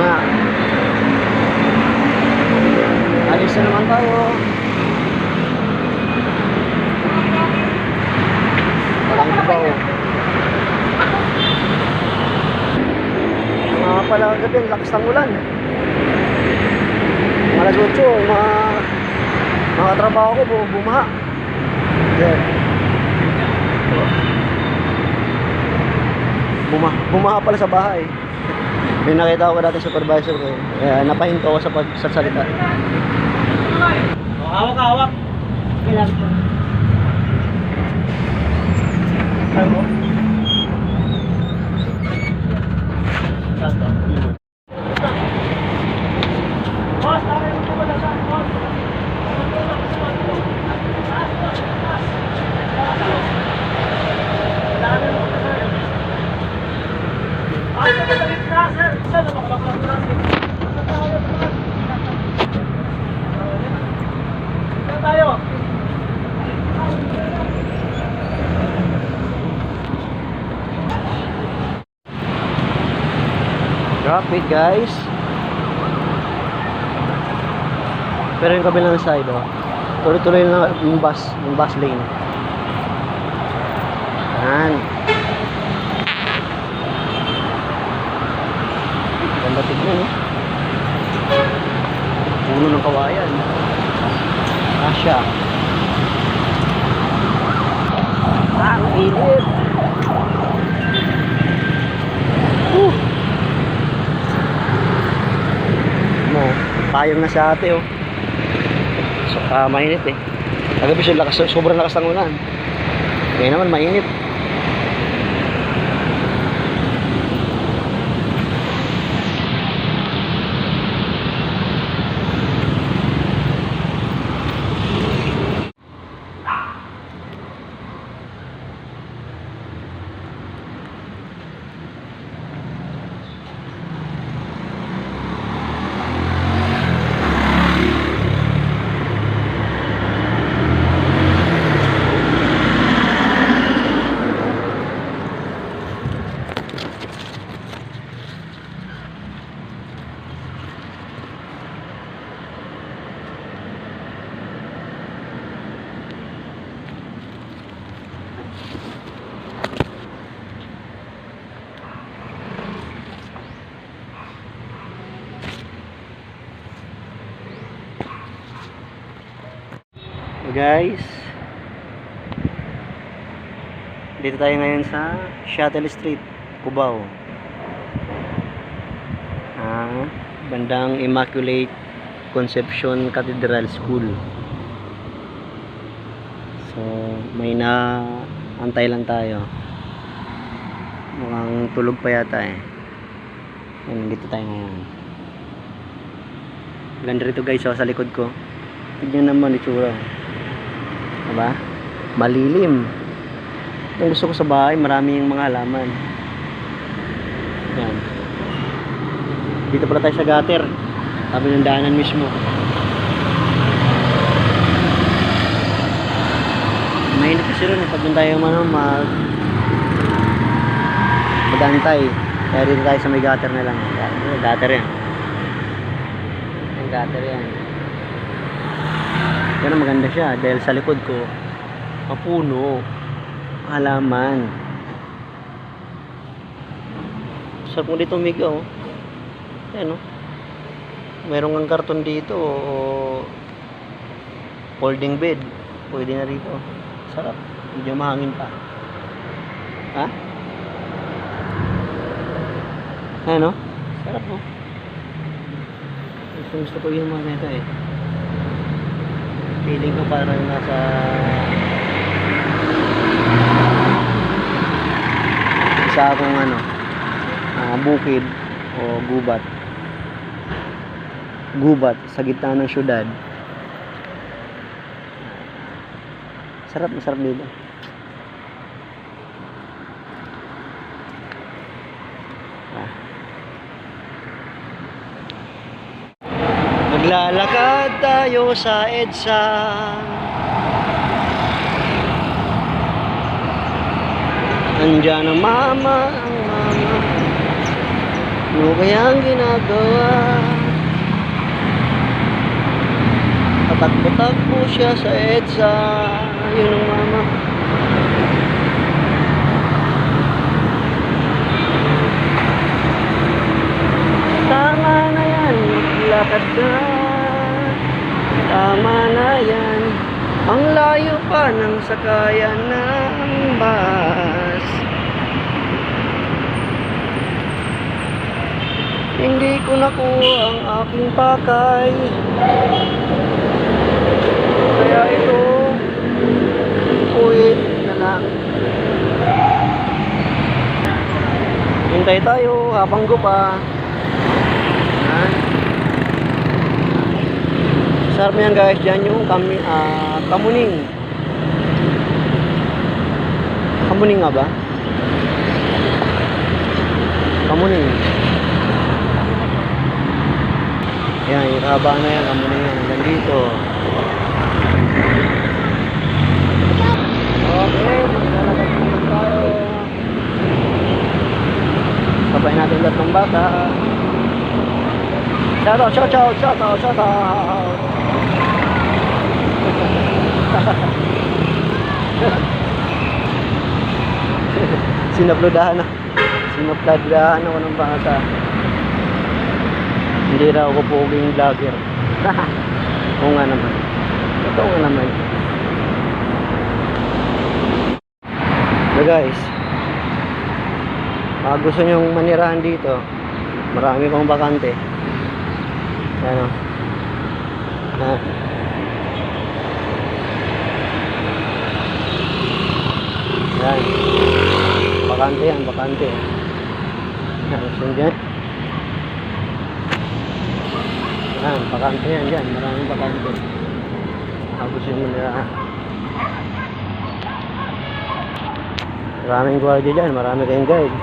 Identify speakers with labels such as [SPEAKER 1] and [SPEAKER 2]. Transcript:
[SPEAKER 1] nga. Alis na naman tayo. Walang ibaw. Mga pala kagabi, lakas ng ulan. Mga alas 8, mga trabaho ko, bumaha. Yan. Bumaha pala sa bahay. May nakita ko dati supervisor ko. Kaya napahinto ako sa pagsasalita.
[SPEAKER 2] Hawak.
[SPEAKER 3] Ilan po?
[SPEAKER 2] Ano? Santo. Boss, tayo mo po pala saan, boss?
[SPEAKER 1] Traffic guys. Pero yung kabilang side tuloy-tuloy na yung bus lane. Yan. Ganda tignan puno ng kawayan. Asya. Ang init. Payong na si ate so, mainit kagabi siya sobrang lakas ng ulan ngayon naman mainit. Guys, dito tayo ngayon sa Shuttle Street, Cubao. Bandang Immaculate Conception Cathedral School. So may antay lang tayo. Mukhang tulog pa yata dito tayo ngayon. Ganda rito guys sa likod ko. Tignan naman itsura. Diba? Malilim. Ang gusto ko sa bahay, marami yung mga halaman. Yan. Dito pala tayo sa gutter. Sabi ng daanan mismo. Mainit kasi rin pag doon tayo magantay. Kaya dito tayo sa may gutter na lang. Gutter yan. Yung gutter yan. Pero maganda siya dahil sa likod ko mapuno halaman. Sarap mo dito umiga ayan mayroong ang karton dito folding bed pwede na rito. Sarap, medyo mahangin pa ayan sarap gusto ko yung mga nito feeling ko parang nasa isa akong bukid o gubat sa gitna ng syudad. Masarap dito. Maglalakad tayo sa EDSA. Andiyan ang mama, ang mama. Ano kaya ang ginagawa? Tatakbo-takbo siya sa EDSA. Yun ang mama. Tama na yan, maglakad na. Tama na yan. Ang layo pa ng sakayan ng bus. Hindi ko nakuha ang aking pakay. Kaya ito, uwi na lang. Hintay tayo habang gupa. Yan. Sarap yan guys, dyan yung kamuning. Kamuning nga ba? Kamuning. Yan, yung haba na yan, kamuning yan. Hanggang dito. Okay, maglalakad naman tayo. Sabay natin lahat ng bata. Shout out. Sinaplodahan ako ng bata. Hindi raw ako poging vlogger. Oo nga naman. Ito nga naman. So guys, gusto nyong manirahan dito, marami pang bakante. Ano? Yan. Bakante yan, bakante. Yan, sundian. Yan, bakante yan dyan. Maraming bakante. Gusto nyo manirahan. Maraming gwardiya dyan, marami kayong guide.